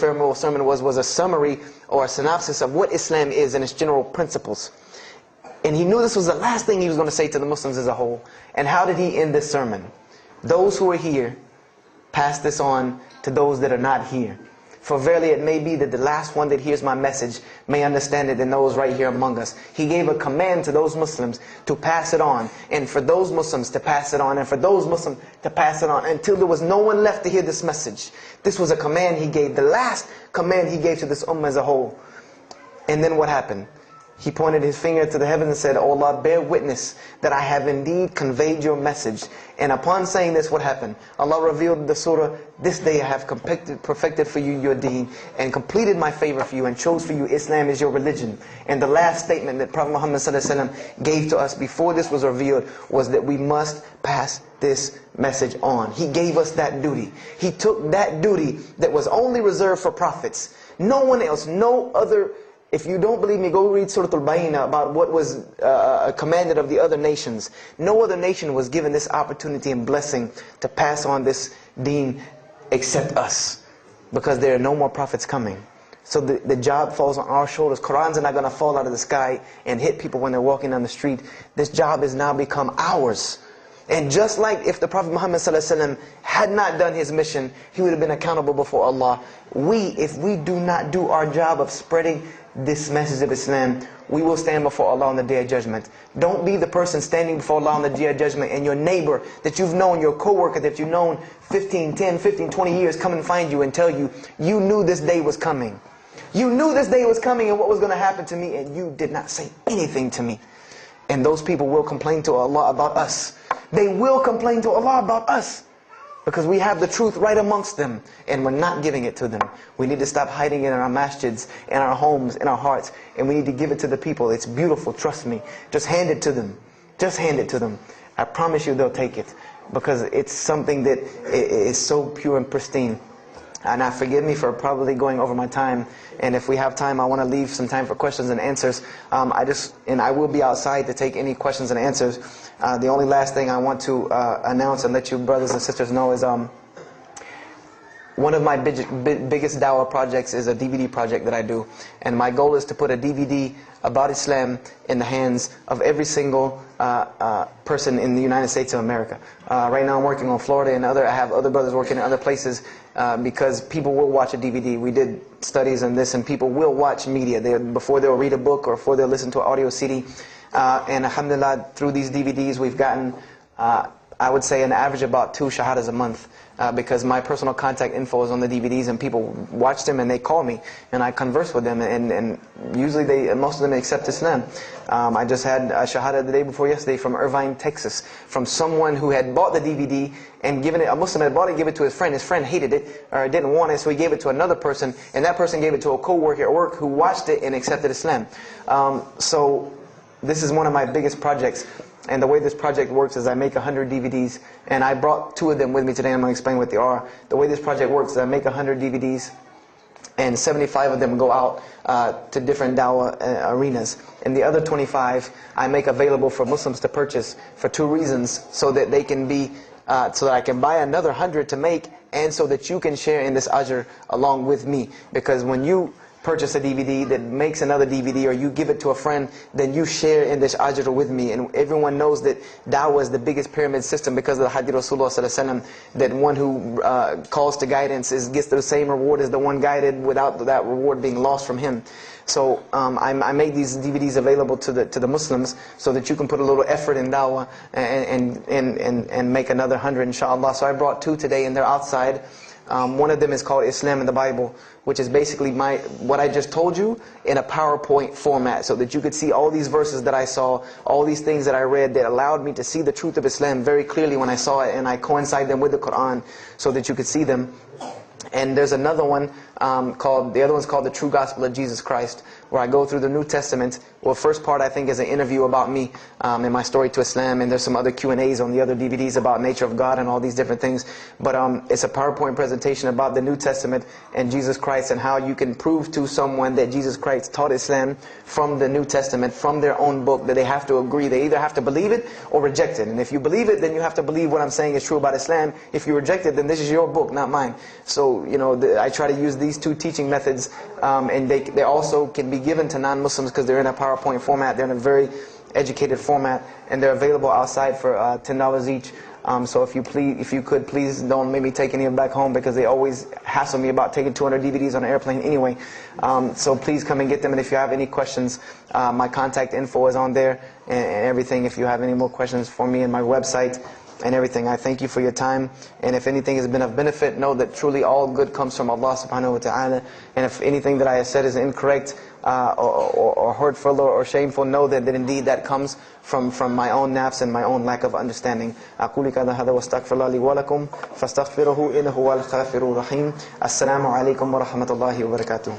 sermon was a summary or a synopsis of what Islam is and its general principles. And he knew this was the last thing he was going to say to the Muslims as a whole. And how did he end this sermon? Those who are here, pass this on to those that are not here. For verily it may be that the last one that hears my message may understand it than those right here among us. He gave a command to those Muslims to pass it on, and for those Muslims to pass it on, and for those Muslims to pass it on, until there was no one left to hear this message. This was a command he gave, the last command he gave to this ummah as a whole. And then what happened? He pointed his finger to the heavens and said, "O Allah, bear witness that I have indeed conveyed your message." And upon saying this, what happened? Allah revealed the surah, "This day I have perfected for you your deen, and completed my favor for you, and chose for you Islam as your religion." And the last statement that Prophet Muhammad ﷺ gave to us before this was revealed was that we must pass this message on. He gave us that duty. He took that duty that was only reserved for prophets. No one else, no other. If you don't believe me, go read Surah Al-Bayna about what was commanded of the other nations. No other nation was given this opportunity and blessing to pass on this deen except us. Because there are no more prophets coming. So the job falls on our shoulders. Qurans are not going to fall out of the sky and hit people when they're walking down the street. This job has now become ours. And just like if the Prophet Muhammad ﷺ had not done his mission, he would have been accountable before Allah. If we do not do our job of spreading this message of Islam, we will stand before Allah on the Day of Judgment. Don't be the person standing before Allah on the Day of Judgment and your neighbor that you've known, your co-worker that you've known 10, 15, 20 years come and find you and tell you, you knew this day was coming. You knew this day was coming and what was going to happen to me, and you did not say anything to me. And those people will complain to Allah about us. They will complain to Allah about us. Because we have the truth right amongst them, and we're not giving it to them. We need to stop hiding it in our masjids, in our homes, in our hearts, and we need to give it to the people. It's beautiful, trust me. Just hand it to them. Just hand it to them. I promise you they'll take it, because it's something that is so pure and pristine. And now forgive me for probably going over my time, and if we have time, I want to leave some time for questions and answers. I will be outside to take any questions and answers. The only last thing I want to announce and let you brothers and sisters know is one of my biggest dawah projects is a DVD project that I do. And my goal is to put a DVD about Islam in the hands of every single person in the United States of America. Right now I'm working on Florida, and I have other brothers working in other places because people will watch a DVD. We did studies on this, and people will watch media before they'll read a book or before they'll listen to an audio CD. And alhamdulillah, through these DVDs we've gotten, I would say, an average about 2 shahadas a month. Because my personal contact info is on the DVDs, and people watch them and they call me and I converse with them, and usually most of them accept Islam. I just had a shahada the day before yesterday from Irvine, Texas, from someone who had bought the DVD and given it, a Muslim had bought it, gave it to his friend. His friend hated it or didn't want it, so he gave it to another person, and that person gave it to a co-worker at work who watched it and accepted Islam. So this is one of my biggest projects. And the way this project works is I make 100 DVDs, and I brought 2 of them with me today, and I'm going to explain what they are. The way this project works is I make 100 DVDs, and 75 of them go out to different dawah arenas. And the other 25 I make available for Muslims to purchase for 2 reasons: so that they can be, so that I can buy another 100 to make, and so that you can share in this ajr along with me. Because when you purchase a DVD that makes another DVD, or you give it to a friend, then you share in this ajr with me. And everyone knows that da'wah is the biggest pyramid system because of the hadith Rasulullah ﷺ, that one who calls to guidance gets the same reward as the one guided, without that reward being lost from him. So I make these DVDs available to the Muslims so that you can put a little effort in da'wah and make another 100 inshallah. So I brought 2 today, and they're outside. One of them is called Islam in the Bible, which is basically what I just told you in a PowerPoint format, so that you could see all these verses that I saw, all these things that I read that allowed me to see the truth of Islam very clearly when I saw it, and I coincide them with the Quran so that you could see them. And there's another one the other one's called The True Gospel of Jesus Christ, where I go through the New Testament. Well, first part I think is an interview about me and my story to Islam, and there's some other Q&As on the other DVDs about nature of God and all these different things. But it's a PowerPoint presentation about the New Testament and Jesus Christ, and how you can prove to someone that Jesus Christ taught Islam from the New Testament, from their own book, that they have to agree. They either have to believe it or reject it. And if you believe it, then you have to believe what I'm saying is true about Islam. If you reject it, then this is your book, not mine. So So, I try to use these two teaching methods, and they also can be given to non-Muslims because they're in a PowerPoint format. They're in a very educated format, and they're available outside for $10 each. So if you could, please don't make me take any of them back home, because they always hassle me about taking 200 DVDs on an airplane anyway. So please come and get them. And if you have any questions, my contact info is on there and everything. If you have any more questions for me, and my website and everything. I thank you for your time. And if anything has been of benefit, know that truly all good comes from Allah subhanahu wa ta'ala. And if anything that I have said is incorrect or hurtful or shameful, know that indeed that comes from my own nafs and my own lack of understanding. أقول هذا واستغفر الله لي ولكم فاستغفروه إنه هو الغفور الرحيم. السلام عليكم ورحمة الله وبركاته.